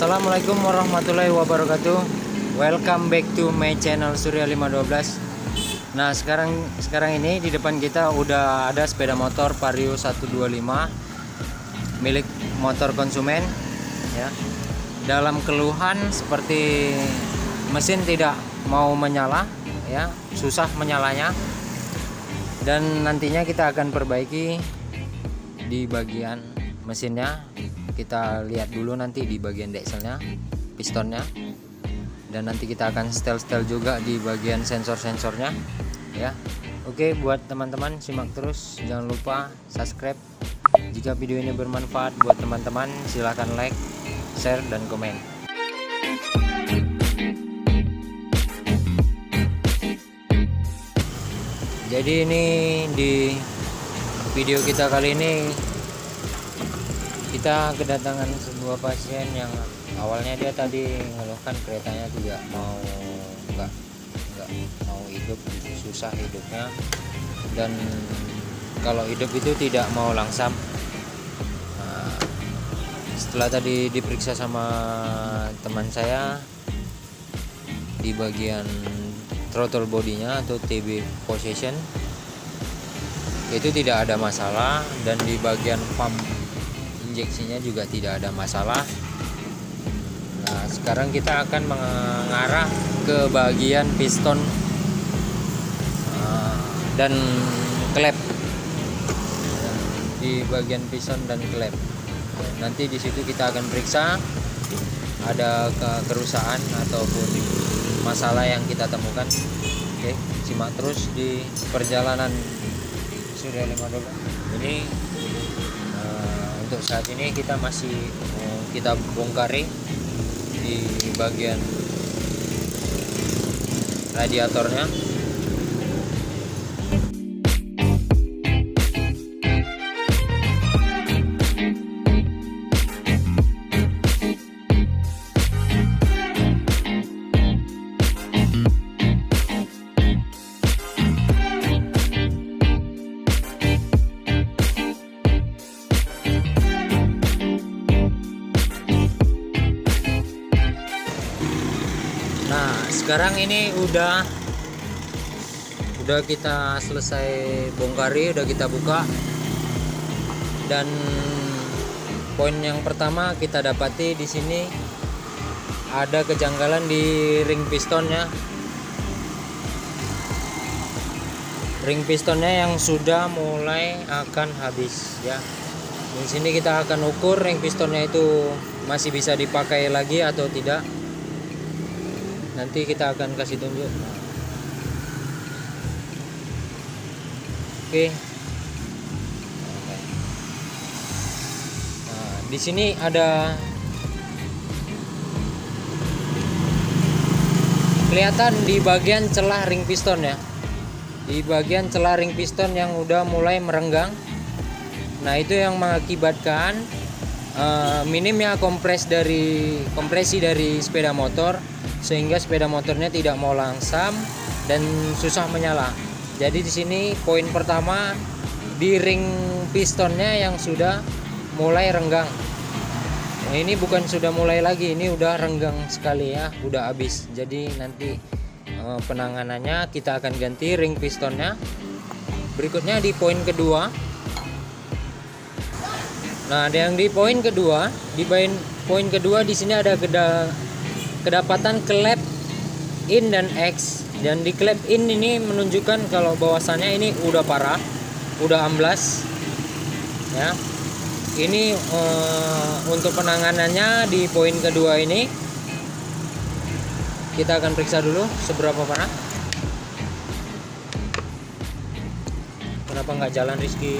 Assalamualaikum warahmatullahi wabarakatuh. Welcome back to my channel Surya 512. Nah, sekarang ini di depan kita udah ada sepeda motor Vario 125 milik motor konsumen ya. Dalam keluhan seperti mesin tidak mau menyala ya, susah menyalanya. Dan nantinya kita akan perbaiki di bagian mesinnya. Kita lihat dulu nanti di bagian dekselnya, pistonnya, dan nanti kita akan setel juga di bagian sensor-sensornya ya. Oke, buat teman-teman simak terus, jangan lupa subscribe. Jika video ini bermanfaat buat teman-teman, silahkan like, share, dan komen. Jadi ini di video kita kali ini kita kedatangan sebuah pasien yang awalnya dia tadi ngeluhkan keretanya tidak mau nggak mau hidup, susah hidupnya, dan kalau hidup itu tidak mau langsam. Nah, setelah tadi diperiksa sama teman saya di bagian throttle bodinya atau TB position itu tidak ada masalah, dan di bagian pump injeksinya juga tidak ada masalah. Nah, sekarang kita akan mengarah ke bagian piston dan klep. Di bagian piston dan klep, nanti di situ kita akan periksa ada kerusakan ataupun masalah yang kita temukan. Oke, simak terus di perjalanan Surya 512 ini. Untuk saat ini kita masih kita bongkari di bagian radiatornya. Nah, sekarang ini udah kita selesai bongkari, udah kita buka, dan poin yang pertama kita dapati di sini ada kejanggalan di ring pistonnya. Ring pistonnya yang sudah mulai akan habis ya. Di sini kita akan ukur ring pistonnya itu masih bisa dipakai lagi atau tidak. Nanti kita akan kasih tunjuk. Oke. Nah, di sini ada kelihatan di bagian celah ring piston ya. Di bagian celah ring piston yang udah mulai merenggang. Nah, itu yang mengakibatkan minimnya kompresi dari sepeda motor, sehingga sepeda motornya tidak mau langsam dan susah menyala. Jadi di sini poin pertama di ring pistonnya yang sudah mulai renggang. Nah, ini bukan sudah mulai lagi, ini udah renggang sekali ya, udah habis. Jadi nanti penanganannya kita akan ganti ring pistonnya. Berikutnya di poin kedua. Nah, yang di poin kedua, di sini ada kedapatan klep in dan X. Dan di klep in ini menunjukkan kalau bahwasannya ini udah parah, udah amblas ya. Ini untuk penanganannya di poin kedua ini kita akan periksa dulu seberapa parah. Kenapa nggak jalan, Rizky?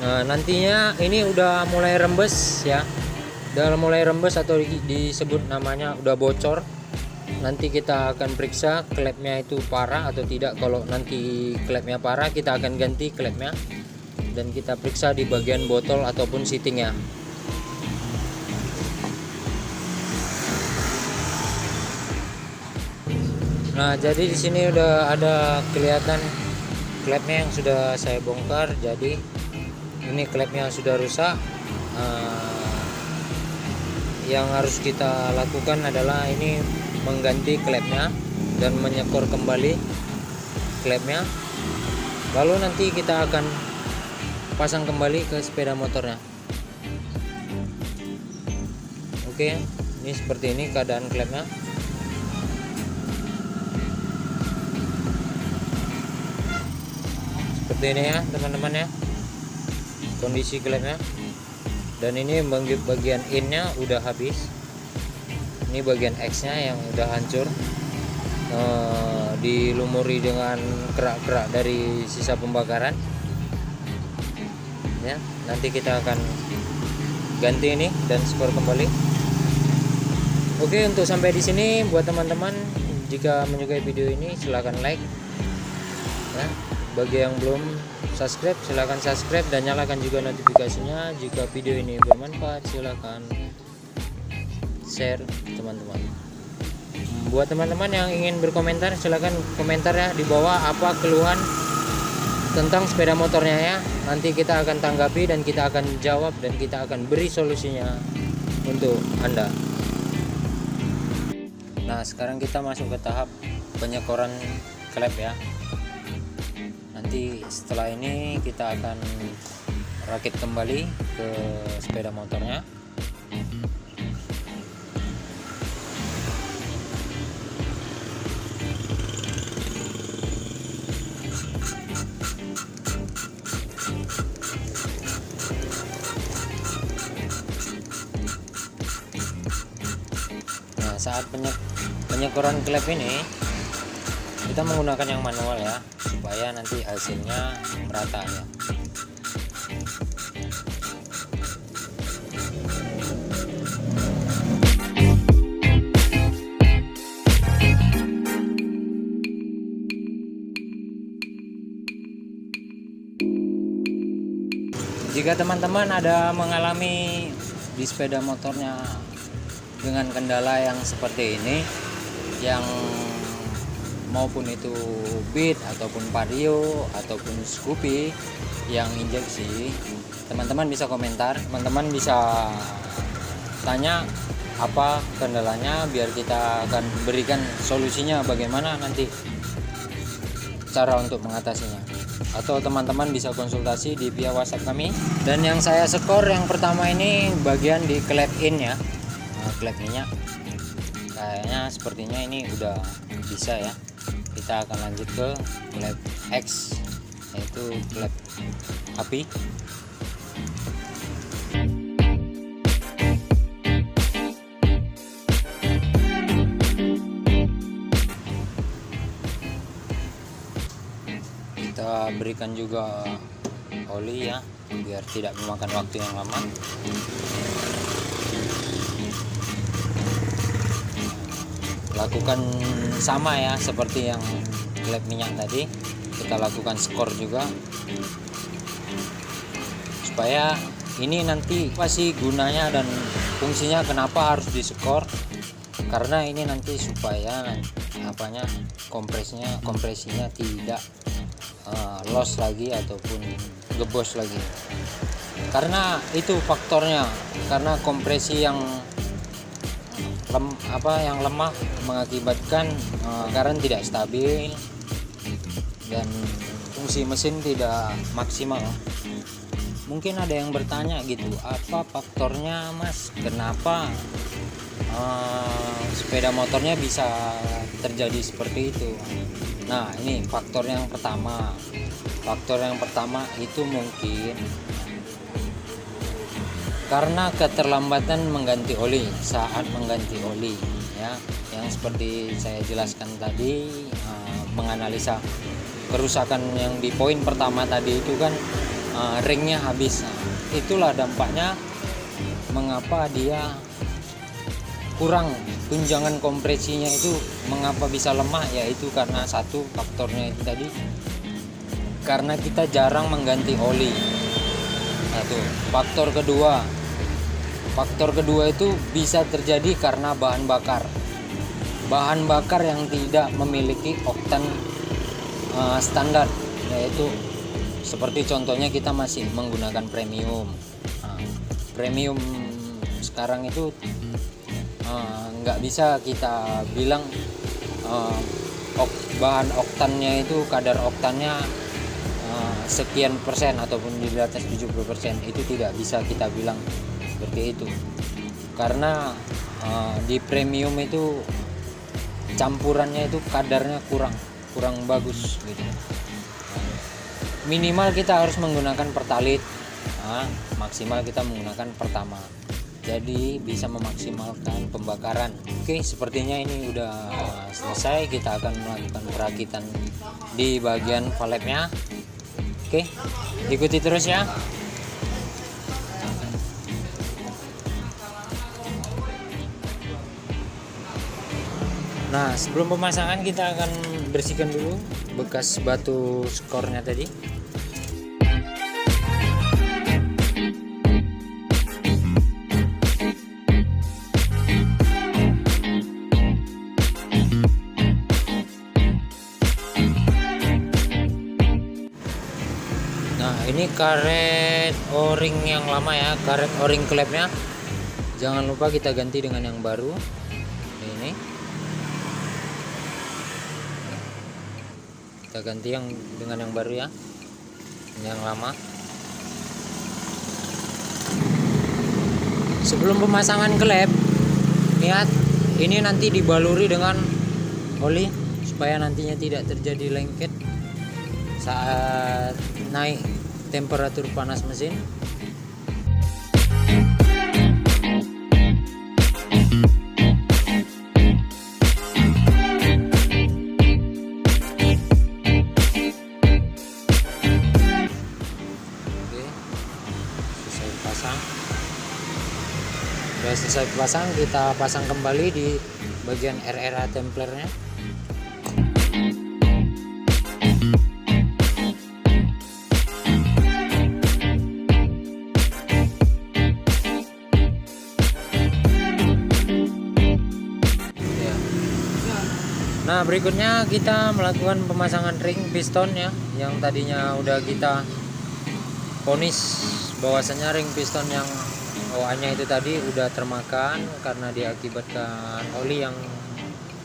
Nah, nantinya ini udah mulai rembes ya. Udah mulai rembes atau disebut namanya udah bocor. Nanti kita akan periksa klepnya itu parah atau tidak. Kalau nanti klepnya parah, kita akan ganti klepnya dan kita periksa di bagian botol ataupun seatingnya. Nah, jadi di sini udah ada kelihatan klepnya yang sudah saya bongkar. Jadi ini klepnya sudah rusak, yang harus kita lakukan adalah ini mengganti klepnya dan menyekor kembali klepnya, lalu nanti kita akan pasang kembali ke sepeda motornya. Oke, ini seperti ini keadaan klepnya. Seperti ini ya teman-teman ya, kondisi klepnya. Dan ini bagian innya udah habis, ini bagian X nya yang udah hancur, dilumuri dengan kerak-kerak dari sisa pembakaran ya. Nanti kita akan ganti ini dan skor kembali. Oke, untuk sampai di sini buat teman-teman, jika menyukai video ini silahkan like ya. Bagi yang belum subscribe silahkan subscribe dan nyalakan juga notifikasinya. Jika video ini bermanfaat silahkan share teman-teman. Buat teman-teman yang ingin berkomentar silahkan komentar ya di bawah, apa keluhan tentang sepeda motornya ya. Nanti kita akan tanggapi dan kita akan jawab dan kita akan beri solusinya untuk Anda. Nah, sekarang kita masuk ke tahap penyekoran klep ya. Nanti setelah ini kita akan rakit kembali ke sepeda motornya. Nah, saat penyekoran klep ini kita menggunakan yang manual ya, supaya nanti hasilnya merata ya. Jika teman-teman ada mengalami di sepeda motornya dengan kendala yang seperti ini, yang maupun itu Beat ataupun Vario ataupun Scoopy yang injeksi, teman-teman bisa komentar, teman-teman bisa tanya apa kendalanya, biar kita akan berikan solusinya bagaimana nanti cara untuk mengatasinya. Atau teman-teman bisa konsultasi di via WhatsApp kami. Dan yang saya skor yang pertama ini bagian di klep in ya, klep minyak. Kayaknya sepertinya ini udah bisa ya. Kita akan lanjut ke klep X, yaitu klep api. Kita berikan juga oli ya, biar tidak memakan waktu yang lama. Lakukan sama ya seperti yang klep minyak tadi, kita lakukan skor juga, supaya ini nanti pasti gunanya dan fungsinya kenapa harus diskor, karena ini nanti supaya kompresinya tidak loss lagi ataupun gebos lagi, karena itu faktornya, karena kompresi yang lemah mengakibatkan current tidak stabil dan fungsi mesin tidak maksimal. Mungkin ada yang bertanya gitu, apa faktornya Mas, kenapa sepeda motornya bisa terjadi seperti itu? Nah, ini faktor yang pertama. Faktor yang pertama itu mungkin karena keterlambatan mengganti oli, saat mengganti oli ya, yang seperti saya jelaskan tadi, menganalisa kerusakan yang di poin pertama tadi itu kan, ringnya habis. Itulah dampaknya mengapa dia kurang tunjangan kompresinya, itu mengapa bisa lemah, yaitu karena satu faktornya itu tadi, karena kita jarang mengganti oli. Satu. Faktor kedua itu bisa terjadi karena bahan bakar yang tidak memiliki oktan standar, yaitu seperti contohnya kita masih menggunakan premium. Nah, premium sekarang itu nggak bisa kita bilang bahan oktannya itu kadar oktannya sekian persen ataupun di atas 70%, itu tidak bisa kita bilang seperti itu, karena di premium itu campurannya itu kadarnya kurang bagus gitu. Minimal kita harus menggunakan pertalite, maksimal kita menggunakan pertama, jadi bisa memaksimalkan pembakaran. Oke, sepertinya ini udah selesai. Kita akan melakukan perakitan di bagian valve-nya. Oke, ikuti terus ya. Nah, sebelum pemasangan kita akan bersihkan dulu bekas batu skornya tadi. Nah, ini karet o-ring yang lama ya, karet o-ring klepnya. Jangan lupa kita ganti dengan yang baru. Ini kita ganti dengan yang baru ya, ini yang lama. Sebelum pemasangan klep, lihat ini nanti dibaluri dengan oli supaya nantinya tidak terjadi lengket saat naik temperatur panas mesin. Sudah selesai pasang, kita pasang kembali di bagian RRA templernya. Nah, berikutnya kita melakukan pemasangan ring piston ya, yang tadinya udah kita ponis bahwasanya ring piston yang OA-nya itu tadi udah termakan karena diakibatkan oli yang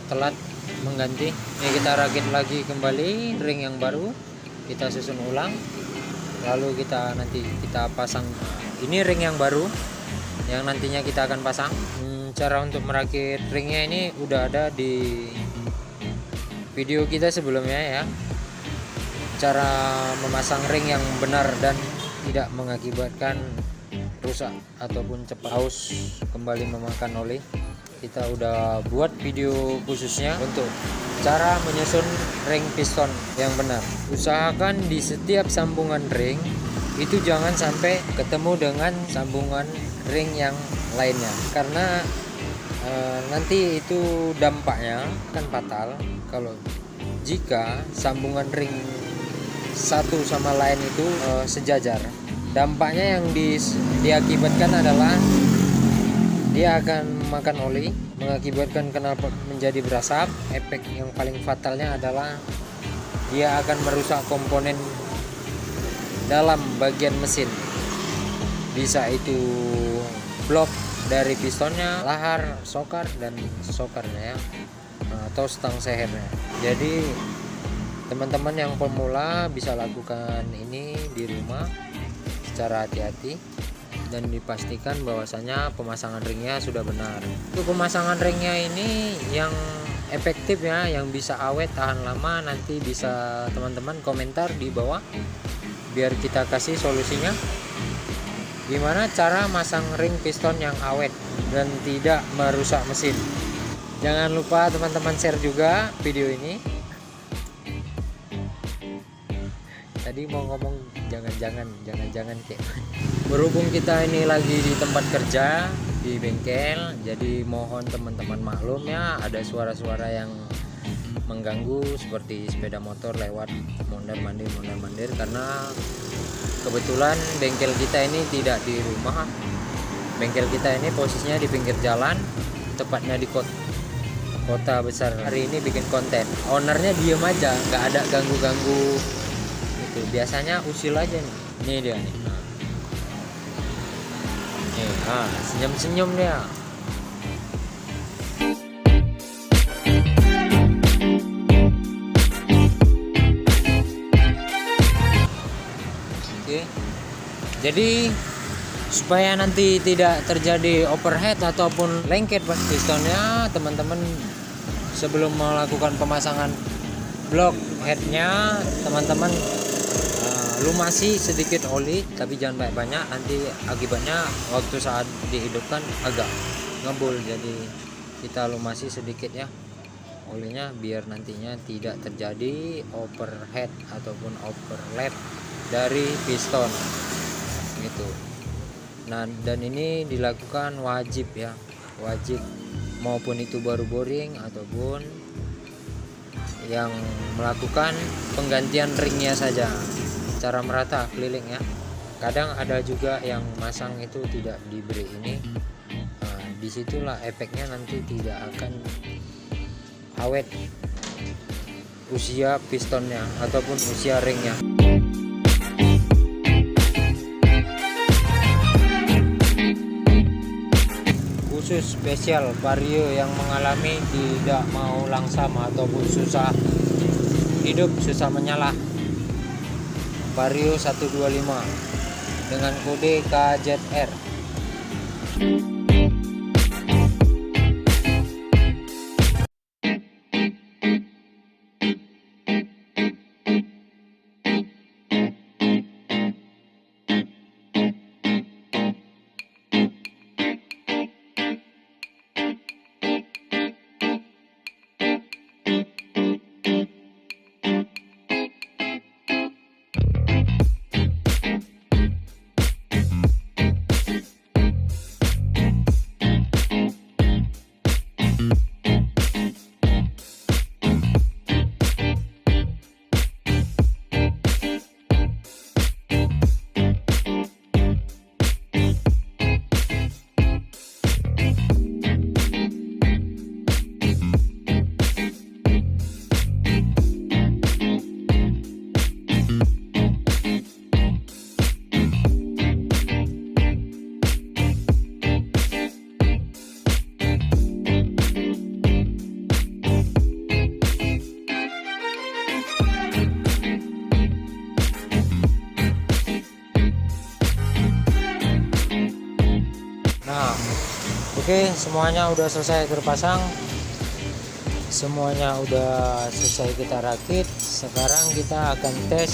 telat mengganti. Ini kita rakit lagi kembali ring yang baru, kita susun ulang, lalu kita pasang. Ini ring yang baru yang nantinya kita akan pasang. Cara untuk merakit ringnya ini udah ada di video kita sebelumnya ya, cara memasang ring yang benar dan tidak mengakibatkan rusak ataupun cepat aus kembali memakan oli. Kita udah buat video khususnya untuk cara menyusun ring piston yang benar. Usahakan di setiap sambungan ring itu jangan sampai ketemu dengan sambungan ring yang lainnya, karena nanti itu dampaknya kan fatal kalau jika sambungan ring satu sama lain itu sejajar. Dampaknya yang diakibatkan adalah dia akan makan oli, mengakibatkan knalpot menjadi berasap. Efek yang paling fatalnya adalah dia akan merusak komponen dalam bagian mesin, bisa itu blok dari pistonnya, lahar, sokar, dan sokarnya ya, atau stang sehernya. Jadi teman-teman yang pemula bisa lakukan ini di rumah secara hati-hati dan dipastikan bahwasanya pemasangan ringnya sudah benar. Untuk pemasangan ringnya ini yang efektif ya, yang bisa awet tahan lama, nanti bisa teman-teman komentar di bawah biar kita kasih solusinya gimana cara masang ring piston yang awet dan tidak merusak mesin. Jangan lupa teman-teman share juga video ini. Tadi mau ngomong jangan kayak berhubung kita ini lagi di tempat kerja di bengkel, jadi mohon teman-teman maklum ya, ada suara-suara yang mengganggu seperti sepeda motor lewat mondar mandir karena kebetulan bengkel kita ini tidak di rumah. Bengkel kita ini posisinya di pinggir jalan, tepatnya di kota besar. Hari ini bikin konten, ownernya diem aja, nggak ada ganggu-ganggu. Biasanya usil aja nih. Ini dia nih. Nah. Nih, senyum-senyum dia. Oke. Jadi supaya nanti tidak terjadi overhead ataupun lengket pistonnya, teman-teman sebelum melakukan pemasangan blok headnya, teman-teman lumasi sedikit oli, tapi jangan banyak-banyak, nanti akibatnya waktu saat dihidupkan agak ngebul. Jadi kita lumasi sedikit ya olinya, biar nantinya tidak terjadi overhead ataupun overlap dari piston gitu. Nah, dan ini dilakukan wajib ya, wajib, maupun itu baru boring ataupun yang melakukan penggantian ringnya saja, cara merata keliling ya. Kadang ada juga yang masang itu tidak diberi ini, disitulah efeknya nanti tidak akan awet usia pistonnya ataupun usia ringnya. Khusus spesial Vario yang mengalami tidak mau langsam ataupun susah hidup, susah menyala, Vario 125 dengan kode KZR. Nah, oke, semuanya udah selesai terpasang, semuanya udah selesai kita rakit. Sekarang kita akan tes.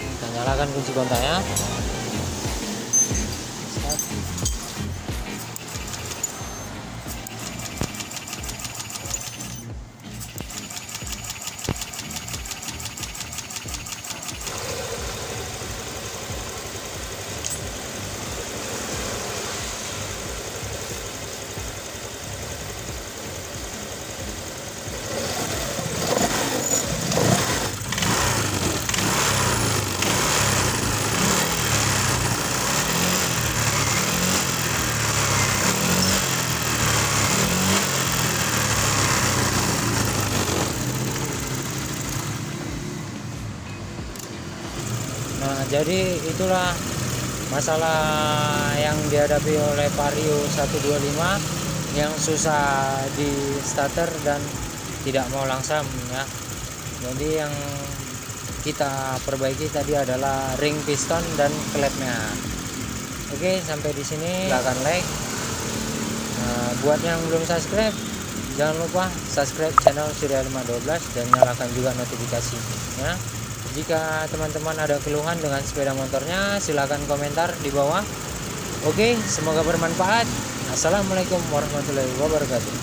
Kita nyalakan kunci kontaknya. Nah, jadi itulah masalah yang dihadapi oleh Vario 125 yang susah di starter dan tidak mau langsam ya. Jadi yang kita perbaiki tadi adalah ring piston dan klepnya. Oke, sampai di sini silakan like. Nah, buat yang belum subscribe, jangan lupa subscribe channel Surya 512 dan nyalakan juga notifikasi ya. Jika teman-teman ada keluhan dengan sepeda motornya, silahkan komentar di bawah. Oke, semoga bermanfaat. Assalamualaikum warahmatullahi wabarakatuh.